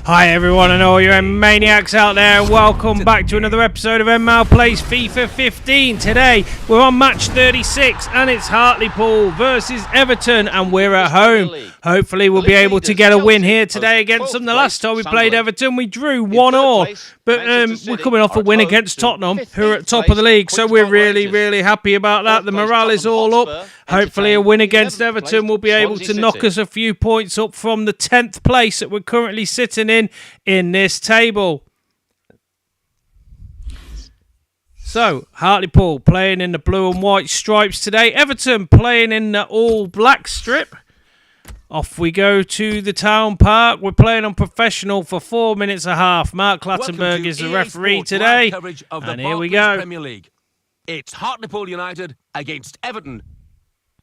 Hi everyone and all you maniacs out there, welcome back to another episode of En-Mao Plays FIFA 15. Today we're on match 36 and it's Hartlepool versus Everton and we're at home. Hopefully we'll be able to get a win here today against them. The last time we played Everton we drew 1-1, but we're coming off a win against Tottenham who are at top of the league, so we're really happy about that. The morale is all up. Hopefully a win against Everton will be able to knock us a few points up from the 10th place that we're currently sitting in this table. So, Hartlepool playing in the blue and white stripes today. Everton playing in the all black strip. Off we go to the town park. We're playing on professional for 4 minutes and a half. Mark Clattenburg is the referee today. And here we go. Premier League. It's Hartlepool United against Everton.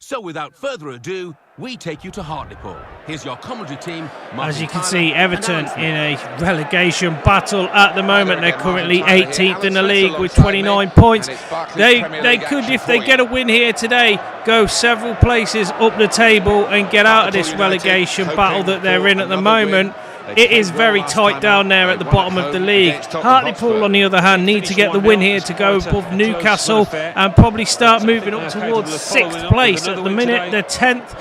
So without further ado, we take you to Hartlepool. Here's your commentary team. As you can see, Everton in a relegation battle at the moment. They're currently 18th in the league with 29 points. They could, if they get a win here today, go several places up the table and get out of this relegation battle that they're in at the moment. It is very tight down there at the bottom of the league. Hartlepool, on the other hand, need to get the win here to go above Newcastle and probably start moving up towards 6th place. At the minute, they're 10th.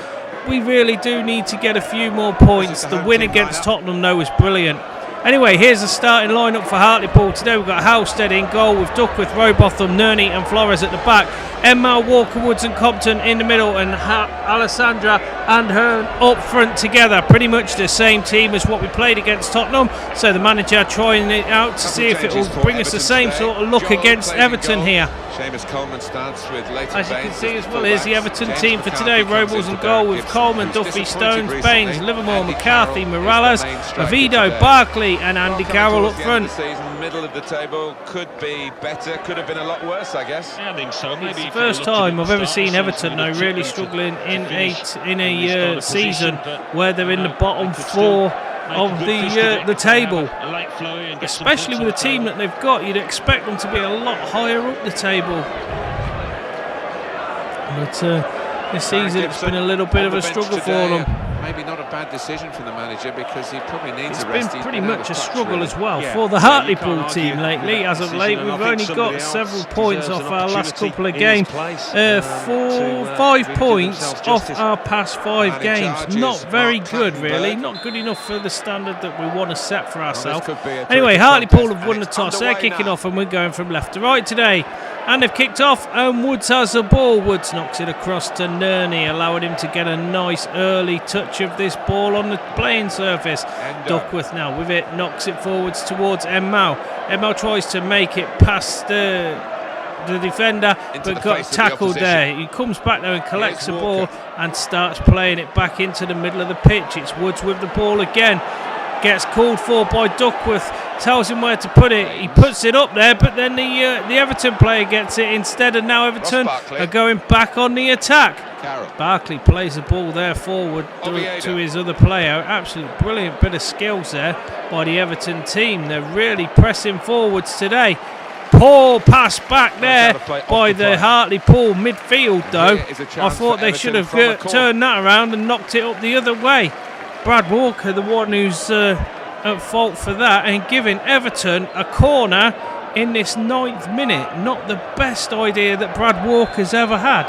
We really do need to get a few more points. The win against Tottenham, though, was brilliant. Anyway, here's the starting lineup for Hartlepool. Today we've got Halstead in goal with Duckworth, Robotham, Nerney and Flores at the back. En-Mao, Walker, Woods and Compton in the middle, and Alessandra and Hearn up front together. Pretty much the same team as what we played against Tottenham. So the manager trying it out to see if it will bring us the same sort of look against Everton here. As you can see as well, here's the Everton team for today. Robles in goal with Coleman, Duffy, Stones, Baines, Livermore, McCarthy, Morales, Ovido, Barkley and Andy Carroll up front. Middle of the table could be better, could have been a lot worse, I guess. Yeah, I think so. Maybe it's the first time I've ever seen Everton though really struggling in a season where they're in the bottom 4 of the table. Especially with the team that they've got, you'd expect them to be a lot higher up the table. But this season it's been a little bit of a struggle for them. Maybe not a bad decision from the manager because he probably needs a rest. It's been pretty much a struggle as well for the Hartlepool team lately. As of late, we've only got several points off our last couple of games. 5 points off our past 5 games. Not very good, really. Not good enough for the standard that we want to set for ourselves. Anyway, Hartlepool have won the toss. They're kicking off and we're going from left to right today. And they've kicked off and Woods has the ball. Woods knocks it across to Nerney, allowing him to get a nice early touch of this ball on the playing surface. Duckworth now with it, knocks it forwards towards En-Mao. En-Mao tries to make it past the defender, but got tackled there. He comes back there and collects the ball and starts playing it back into the middle of the pitch. It's Woods with the ball again. Gets called for by Duckworth, tells him where to put it. He puts it up there, but then the Everton player gets it instead, and now Everton are going back on the attack. Barkley plays the ball there forward to his other player. Absolutely brilliant bit of skills there by the Everton team. They're really pressing forwards today. Poor pass back there by the Hartlepool midfield, though. I thought they should have turned that around and knocked it up the other way. Brad Walker, the one who's at fault for that, and giving Everton a corner in this 9th minute. Not the best idea that Brad Walker's ever had.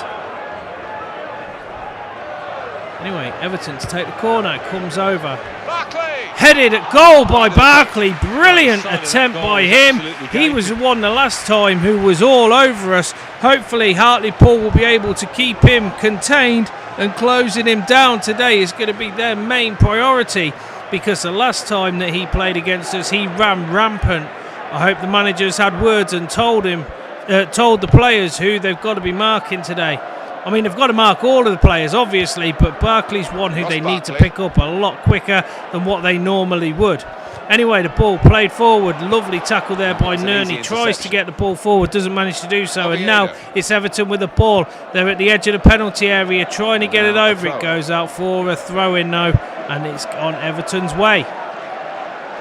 Anyway, Everton to take the corner, comes over. Barkley! Headed at goal by Barkley. Brilliant attempt by him. He was the one the last time who was all over us. Hopefully Hartlepool will be able to keep him contained, and closing him down today is going to be their main priority, because the last time that he played against us he ran rampant. I hope the manager's had words and told the players who they've got to be marking today. I mean, they've got to mark all of the players obviously, but Barkley's one who they need to pick up a lot quicker than what they normally would. Anyway, the ball played forward. Lovely tackle there by Nerney. Tries to get the ball forward, doesn't manage to do so. And now it's Everton with the ball. They're at the edge of the penalty area, trying to get it over. It goes out for a throw-in, though, and it's on Everton's way.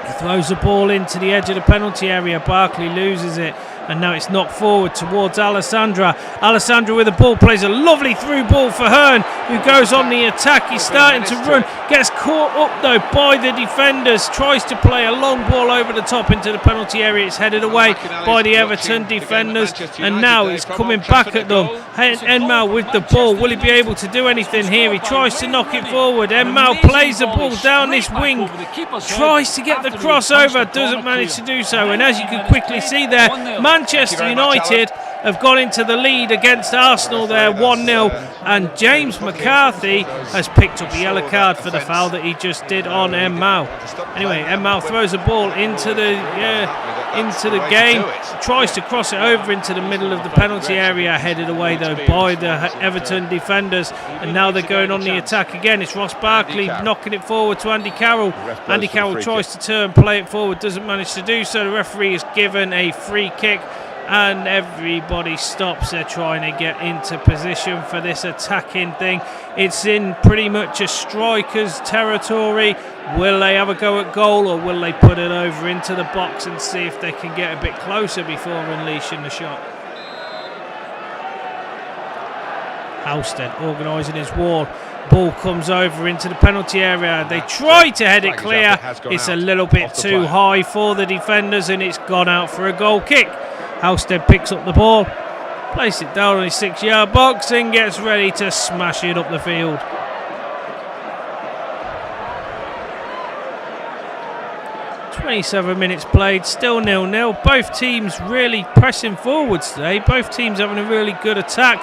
He throws the ball into the edge of the penalty area. Barkley loses it. And now it's knocked forward towards Alessandra. Alessandra with the ball plays a lovely through ball for Hearn, who goes on the attack. He's starting to run. Gets caught up though by the defenders. Tries to play a long ball over the top into the penalty area. It's headed away by the Everton defenders. And now he's coming back at them. En-Mao with the ball. Will he be able to do anything here? He tries to knock it forward. En-Mao plays the ball down this wing. Tries to get the crossover. Doesn't manage to do so. And as you can quickly see there, Manchester United have gone into the lead against Arsenal there 1-0, and James McCarthy has picked up the yellow card for the foul that he just did on En-Mao. Anyway, En-Mao throws the ball into the game, tries to cross it over into the middle of the penalty area, headed away though by the Everton defenders, and now they're going on the attack again. It's Ross Barkley knocking it forward to Andy Carroll. Andy Carroll tries to turn, play it forward, doesn't manage to do so. The referee is given a free kick, and everybody stops. They're trying to get into position for this attacking thing. It's in pretty much a striker's territory. Will they have a go at goal, or will they put it over into the box and see if they can get a bit closer before unleashing the shot? Halstead organising his wall. Ball comes over into the penalty area. They try to head it clear. It's a little bit too high for the defenders, and it's gone out for a goal kick. Halstead picks up the ball, places it down on his 6-yard box, and gets ready to smash it up the field. "27 minutes played, still 0-0. Both teams really pressing forwards today. Both teams having a really good attack.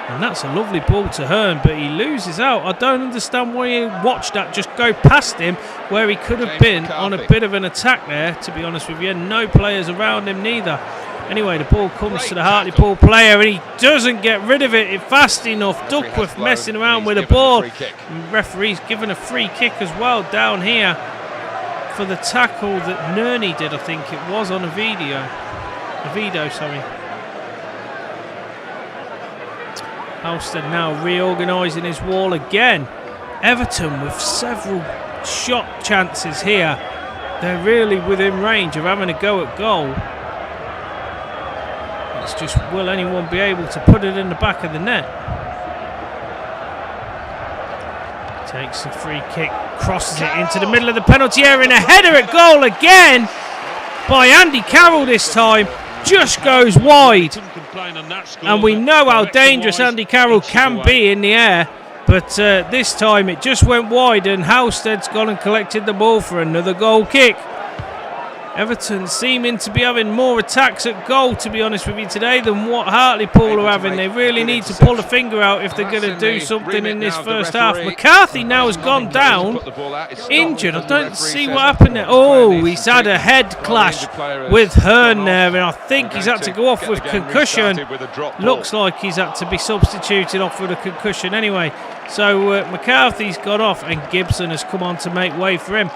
And that's a lovely ball to Hearn, but he loses out. I don't understand why he watched that just go past him, where he could have been on a bit of an attack there, to be honest with you. No players around him neither. Anyway, the ball comes to the Hartlepool player, and he doesn't get rid of it fast enough. Duckworth messing around with the ball. And referee's given a free kick as well down here for the tackle that Nerney did, I think it was, on Ovidio, sorry. Halstead now reorganising his wall again. Everton with several shot chances here. They're really within range of having a go at goal. It's just, will anyone be able to put it in the back of the net? Takes a free kick, crosses it into the middle of the penalty area, and a header at goal again by Andy Carroll this time. Just goes wide, and we know how dangerous Andy Carroll can be in the air, but this time it just went wide, and Halstead's gone and collected the ball for another goal kick. Everton seeming to be having more attacks at goal, to be honest with you, today than what Hartlepool are having. They really need to pull a finger out if they're going to do something in this first half. McCarthy now has gone down, injured. I don't see what happened there. Oh, he's had a head clash with Hearn there, and I think he's had to go off with concussion. Looks like he's had to be substituted off with a concussion anyway. So McCarthy's gone off, and Gibson has come on to make way for him.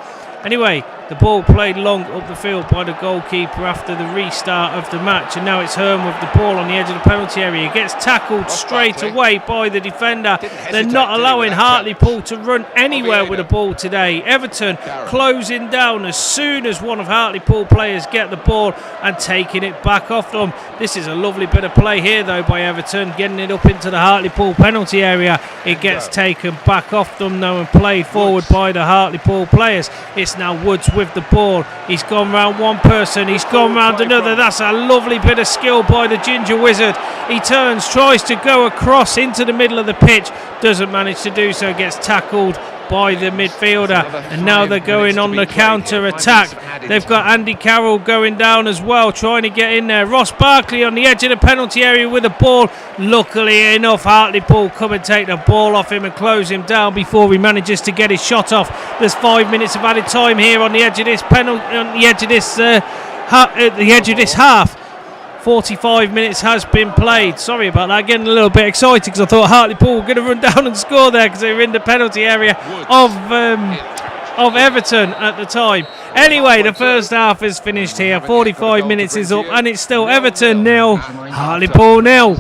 Anyway, the ball played long up the field by the goalkeeper after the restart of the match, and now it's Hearn with the ball on the edge of the penalty area. He gets tackled straight away by the defender. They're not allowing Hartlepool to run anywhere with the ball today. Everton closing down as soon as one of Hartlepool players get the ball and taking it back off them. This is a lovely bit of play here though by Everton, getting it up into the Hartlepool penalty area. It gets taken back off them though and played forward by the Hartlepool players. It's now Woods with the ball. He's gone round one person, he's gone round another. That's a lovely bit of skill by the Ginger Wizard. He turns, tries to go across into the middle of the pitch, doesn't manage to do so, gets tackled by the midfielder, and now they're going on the counter attack. They've got Andy Carroll going down as well, trying to get in there. Ross Barkley on the edge of the penalty area with the ball. Luckily enough, Hartlepool come and take the ball off him and close him down before he manages to get his shot off. There's 5 minutes of added time here on the edge of this penalty, on the edge of this half. 45 minutes has been played. Sorry about that, getting a little bit excited because I thought Hartlepool were going to run down and score there because they were in the penalty area of Everton at the time. Anyway, the first half is finished here. 45 minutes is up, and it's still Everton 0, Hartlepool 0.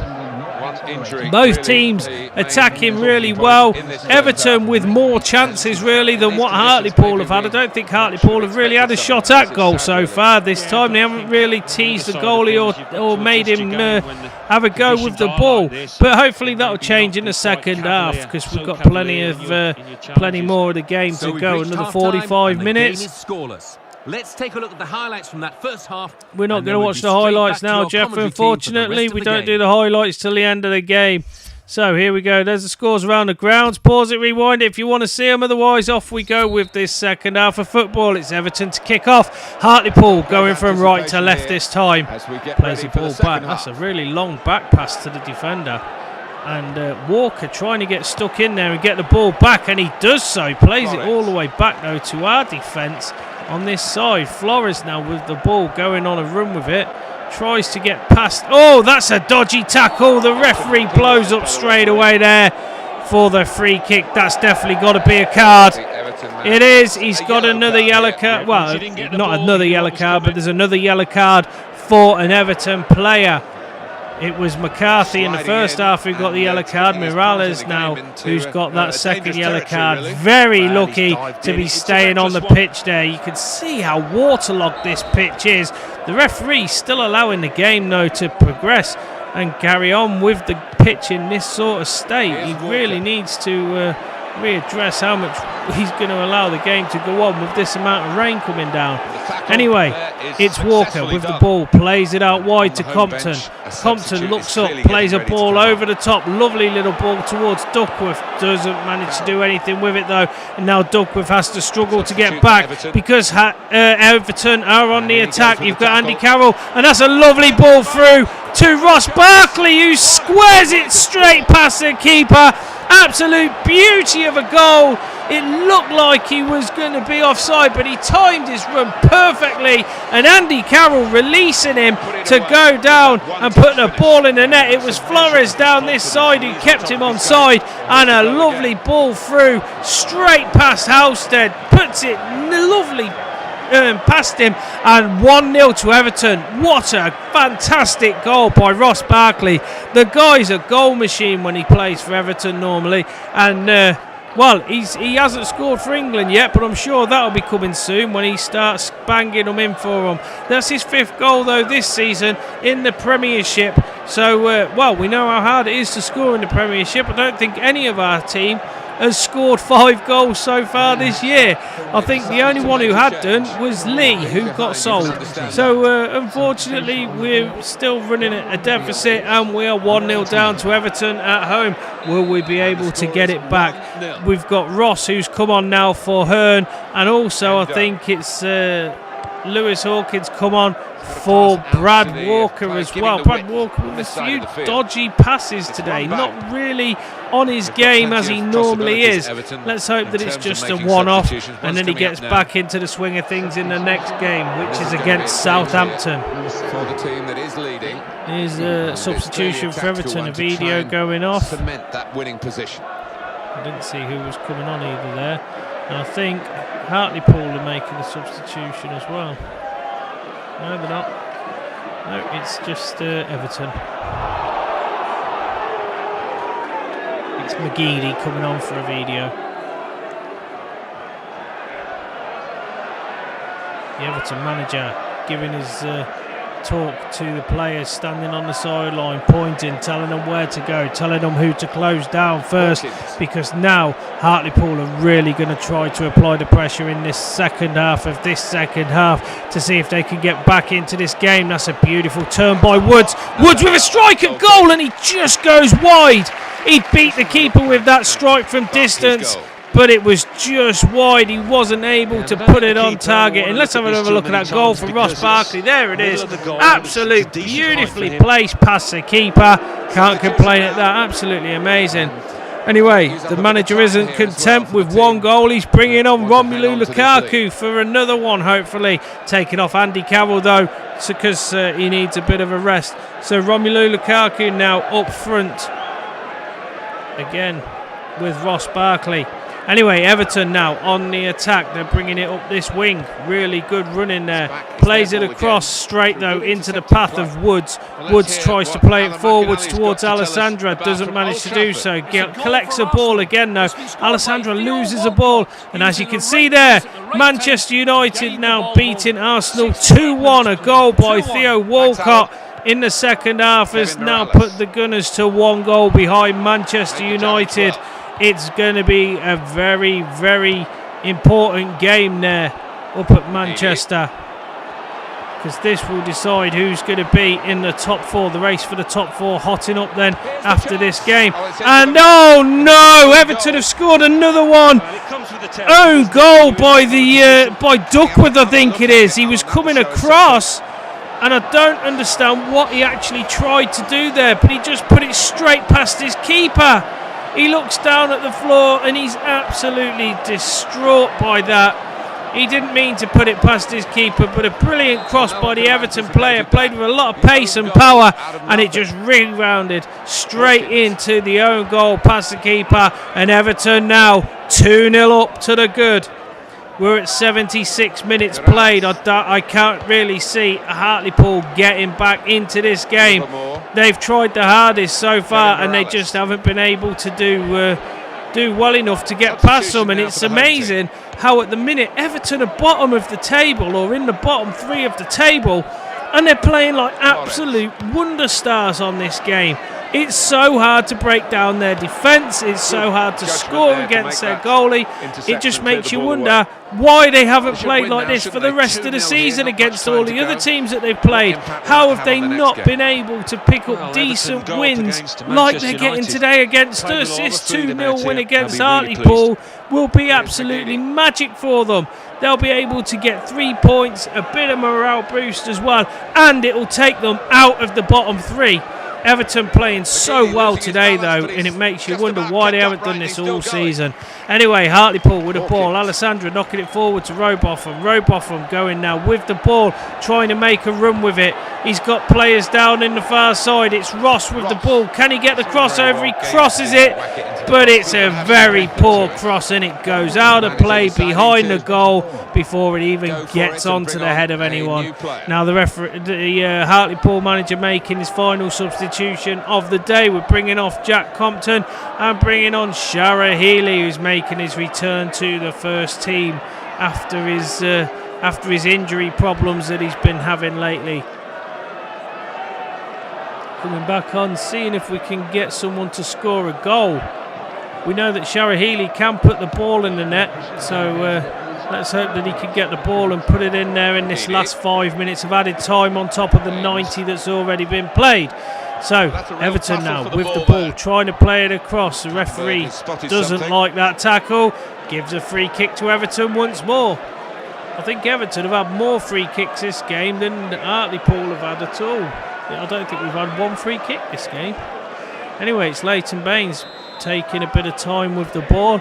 Both teams attacking really well. Everton with more chances really than what Hartlepool have had. I don't think Hartlepool have really had a shot at goal so far this time. They haven't really teased the goalie or made him have a go with the ball. But hopefully that'll change in the second half, because we've got plenty more of the game to go. Another 45 minutes. Let's take a look at the highlights from that first half. We're not going to watch the highlights now, Jeff. Unfortunately, we don't do the highlights till the end of the game. So here we go. There's the scores around the grounds. Pause it, rewind it if you want to see them. Otherwise, off we go with this second half of football. It's Everton to kick off. Hartlepool going from right to left this time. Plays the ball back. That's a really long back pass to the defender. And Walker trying to get stuck in there and get the ball back, and he does so. Plays it all the way back, though, to our defence on this side. Flores now with the ball, going on a run with it. Tries to get past. Oh, that's a dodgy tackle. The referee blows up straight away there for the free kick. That's definitely got to be a card. It is. He's got another yellow card. Well, not another yellow card, but there's another yellow card for an Everton player. It was McCarthy in the first half who got the yellow card. Morales now who's got that second yellow card. Very lucky to be staying on the pitch there. You can see how waterlogged this pitch is. The referee still allowing the game though to progress and carry on with the pitch in this sort of state. He really needs to readdress how much he's going to allow the game to go on with this amount of rain coming down. Anyway, it's Walker with the ball, plays it out wide to Compton. Compton looks up, plays a ball over the top, lovely little ball towards Duckworth. Doesn't manage to do anything with it though, and now Duckworth has to struggle to get back because Everton are on the attack. You've got Andy Carroll, and that's a lovely ball through to Ross Barkley, who squares it straight past the keeper. Absolute beauty of a goal. It looked like he was going to be offside, but he timed his run perfectly, and Andy Carroll releasing him to go down and put the ball in the net. It was Flores down this side who kept him onside, and a lovely ball through straight past Halstead, puts it lovely past him, and 1-0 to Everton. What a fantastic goal by Ross Barkley. The guy's a goal machine when he plays for Everton normally, and well, he hasn't scored for England yet, but I'm sure that'll be coming soon when he starts banging them in for them. That's his 5th goal though this season in the Premiership. So well, we know how hard it is to score in the Premiership. I don't think any of our team has scored 5 goals so far this year. I think the only one who had done was Lee, who got sold. So unfortunately, we're still running at a deficit, and we are 1-0 down to Everton at home. Will we be able to get it back? We've got Ross, who's come on now for Hearn, and also I think it's Lewis Hawkins come on for Brad Walker as well. Brad Walker with a few dodgy passes today, not really on his game as he normally is. Let's hope that it's just a one-off, and then he gets back into the swing of things in the next game, which is against Southampton. Here's a substitution for Everton, a video going off. I didn't see who was coming on either there, and I think Hartlepool are making a substitution as well. No, they're not. No, it's just Everton. It's McGeady coming on for a video. The Everton manager giving his talk to the players standing on the sideline, pointing, telling them where to go, telling them who to close down first, because now Hartlepool are really going to try to apply the pressure in this second half to see if they can get back into this game. That's a beautiful turn by Woods. Woods with a strike at goal, and he just goes wide. He beat the keeper with that strike from distance, but it was just wide. He wasn't able to put it on target. And let's have another look at that goal from Ross Barkley. There it is. Absolute beautifully placed past the keeper. Can't complain at that. Absolutely amazing. Anyway, the manager isn't content with 1 goal. He's bringing on Romelu Lukaku for another one, hopefully. Taking off Andy Carroll, though, because he needs a bit of a rest. So Romelu Lukaku now up front again with Ross Barkley. Anyway, Everton now on the attack. They're bringing it up this wing. Really good running there. Plays it across straight, though, into the path of Woods. Woods tries to play it forwards towards Alessandra. Doesn't manage to do so. Collects the ball again, though. Alessandra loses the ball. And as you can see there, Manchester United now beating Arsenal 2-1. A goal by Theo Walcott in the second half has now put the Gunners to 1 goal behind Manchester United. It's going to be a very, very important game there up at Manchester, because this will decide who's going to be in the top 4. The race for the top 4 hotting up then after this game. And oh no, Everton have scored another one. Own goal by Duckworth, I think it is. He was coming across, and I don't understand what he actually tried to do there, but he just put it straight past his keeper. He looks down at the floor and he's absolutely distraught by that. He didn't mean to put it past his keeper, but a brilliant cross by the Everton player, played with a lot of pace and power, and it just rebounded straight into the own goal past the keeper. And Everton now 2-0 up to the good. We're at 76 minutes played. I can't really see Hartlepool getting back into this game. They've tried the hardest so far, and they just haven't been able to do well enough to get past them. And it's amazing how at the minute Everton are bottom of the table, or in the bottom 3 of the table, and they're playing like absolute wonder stars on this game. It's so hard to break down their defence. It's so hard to score against their goalie. It just makes you wonder why they haven't played like this for the rest of the season against all the other teams that they've played. How have they not been able to pick up decent wins like they're getting today against us? This 2-0 win against Hartlepool will be absolutely magic for them. They'll be able to get 3 points, a bit of morale boost as well, and it will take them out of the bottom 3. Everton playing so well today, though, and it makes you wonder why they haven't done this all season. Anyway, Hartlepool with the ball. Alessandra knocking it forward to Robotham. Robotham going now with the ball, trying to make a run with it. He's got players down in the far side. It's Ross with the ball. Can he get the crossover? He crosses it, but it's a very poor cross, and it goes out of play behind the goal before it even gets onto the head of anyone. Now the Hartlepool manager making his final substitution of the day. We're bringing off Jack Compton and bringing on Shara Healy, who's making his return to the first team after his injury problems that he's been having lately. Coming back on, seeing if we can get someone to score a goal. We know that Shara Healy can put the ball in the net, so let's hope that he can get the ball and put it in there in this last 5 minutes of added time on top of the 90 that's already been played. So Everton now with the ball, trying to play it across. The referee doesn't like that tackle, gives a free kick to Everton once more. I think Everton have had more free kicks this game than Hartlepool have had at all. I don't think we've had 1 free kick this game. Anyway, it's Leighton Baines taking a bit of time with the ball.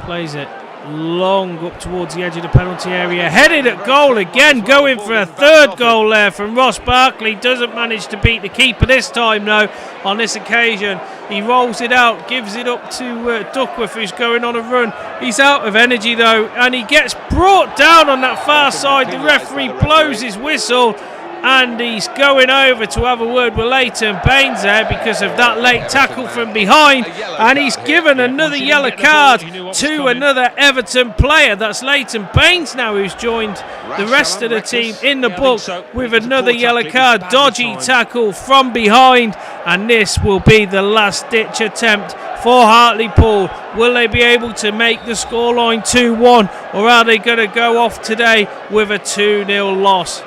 Plays it long up towards the edge of the penalty area. Headed at goal again, going for a third goal there from Ross Barkley. Doesn't manage to beat the keeper this time, though. On this occasion, he rolls it out, gives it up to Duckworth, who's going on a run. He's out of energy, though, and he gets brought down on that far side. The referee blows his whistle, and he's going over to have a word with Leighton Baines there because of that late tackle from behind, and he's given another yellow card to another Everton player. That's Leighton Baines now, who's joined the rest of the team in the book with another yellow card. Dodgy tackle from behind, and this will be the last ditch attempt for Hartlepool. Will they be able to make the scoreline 2-1, or are they going to go off today with a 2-0 loss?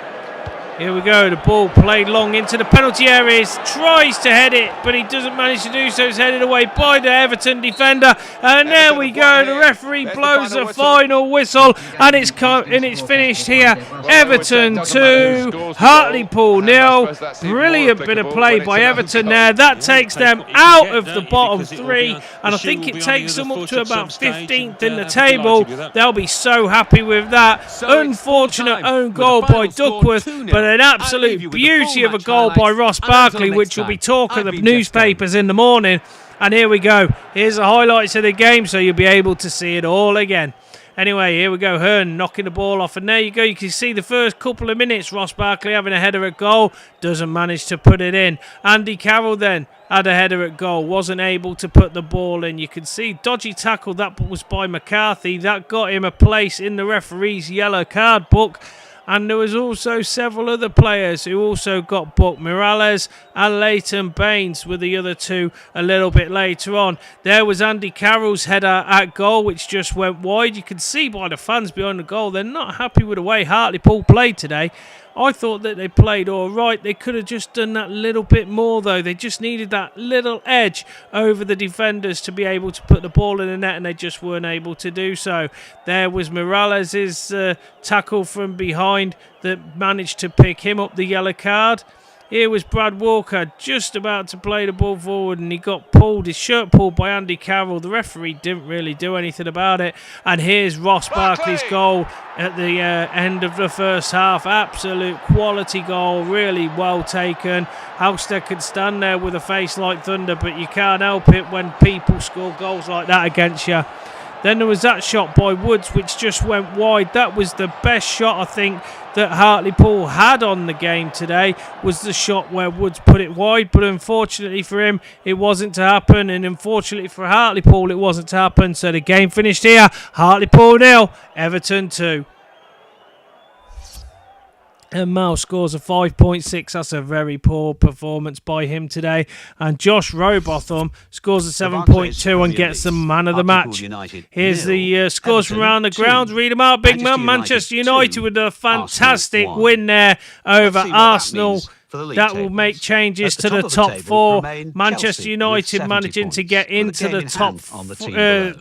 Here we go, the ball played long into the penalty areas, tries to head it, but he doesn't manage to do so. It's headed away by the Everton defender, and there we go, the referee blows the final whistle, and it's finished here. Everton 2, Hartlepool 0. Brilliant bit of play by Everton there. That takes them out of the bottom 3, and I think it takes them up to about 15th in the table. They'll be so happy with that. Unfortunate own goal by Duckworth, but an absolute beauty of a goal by Ross Barkley, which will be talk of the newspapers in the morning. And here we go. Here's the highlights of the game, so you'll be able to see it all again. Anyway, here we go. Hearn knocking the ball off. And there you go. You can see the first couple of minutes, Ross Barkley having a header at goal. Doesn't manage to put it in. Andy Carroll then had a header at goal. Wasn't able to put the ball in. You can see dodgy tackle. That was by McCarthy. That got him a place in the referee's yellow card book. And there was also several other players who also got booked. Morales and Leighton Baines were the other two a little bit later on. There was Andy Carroll's header at goal, which just went wide. You can see by the fans behind the goal, they're not happy with the way Hartlepool played today. I thought that they played all right. They could have just done that little bit more, though. They just needed that little edge over the defenders to be able to put the ball in the net, and they just weren't able to do so. There was Morales' tackle from behind that managed to pick him up the yellow card. Here was Brad Walker just about to play the ball forward, and he got pulled, his shirt pulled by Andy Carroll. The referee didn't really do anything about it. And here's Ross Barkley's goal at the end of the first half. Absolute quality goal, really well taken. Halstead could stand there with a face like thunder, but you can't help it when people score goals like that against you. Then there was that shot by Woods, which just went wide. That was the best shot, I think, that Hartlepool had on the game today, was the shot where Woods put it wide. But unfortunately for him, it wasn't to happen. And unfortunately for Hartlepool, it wasn't to happen. So the game finished here. Hartlepool 0, Everton 2. En-Mao scores a 5.6. That's a very poor performance by him today. And Josh Robotham scores a 7.2 and gets the man of the match. Here's the scores from around the grounds. Read them out, big man. Manchester United with a fantastic win there over Arsenal. That will make changes to the top four. Manchester United managing to get into the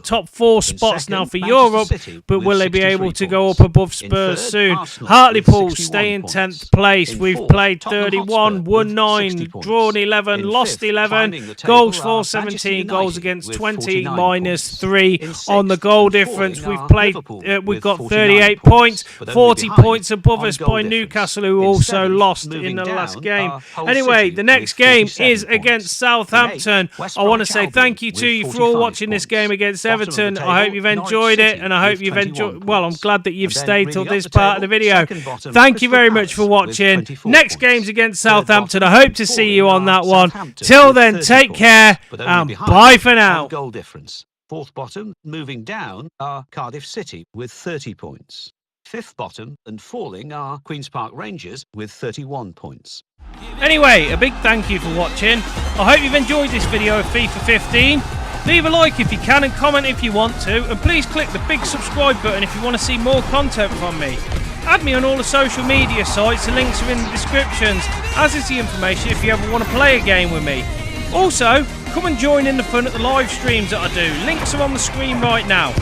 top four spots now for Europe, but will they be able to go up above Spurs soon? Hartlepool stay in 10th place. We've played 31, won 9, drawn 11, lost 11, goals for 17, goals against 20, minus 3 on the goal difference. We've got 38 points, 40 points above us by Newcastle, who also lost in the last game. Anyway, the next game is against Southampton. I want to say thank you to you for all watching this game against Everton. I hope you've enjoyed it, and I hope you've enjoyed... Well, I'm glad that you've stayed till this part of the video. Thank you very much for watching. Next game's against Southampton. I hope to see you on that one. Till then, take care, and bye for now. Goal difference. Fourth bottom, moving down, are Cardiff City with 30 points. Fifth bottom and falling are Queen's Park Rangers with 31 points. Anyway, a big thank you for watching. I hope you've enjoyed this video of FIFA 15. Leave a like if you can and comment if you want to. And please click the big subscribe button if you want to see more content from me. Add me on all the social media sites. The links are in the descriptions, as is the information if you ever want to play a game with me. Also, come and join in the fun at the live streams that I do. Links are on the screen right now.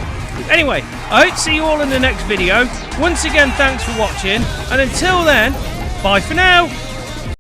Anyway, I hope to see you all in the next video. Once again, thanks for watching. And until then, bye for now.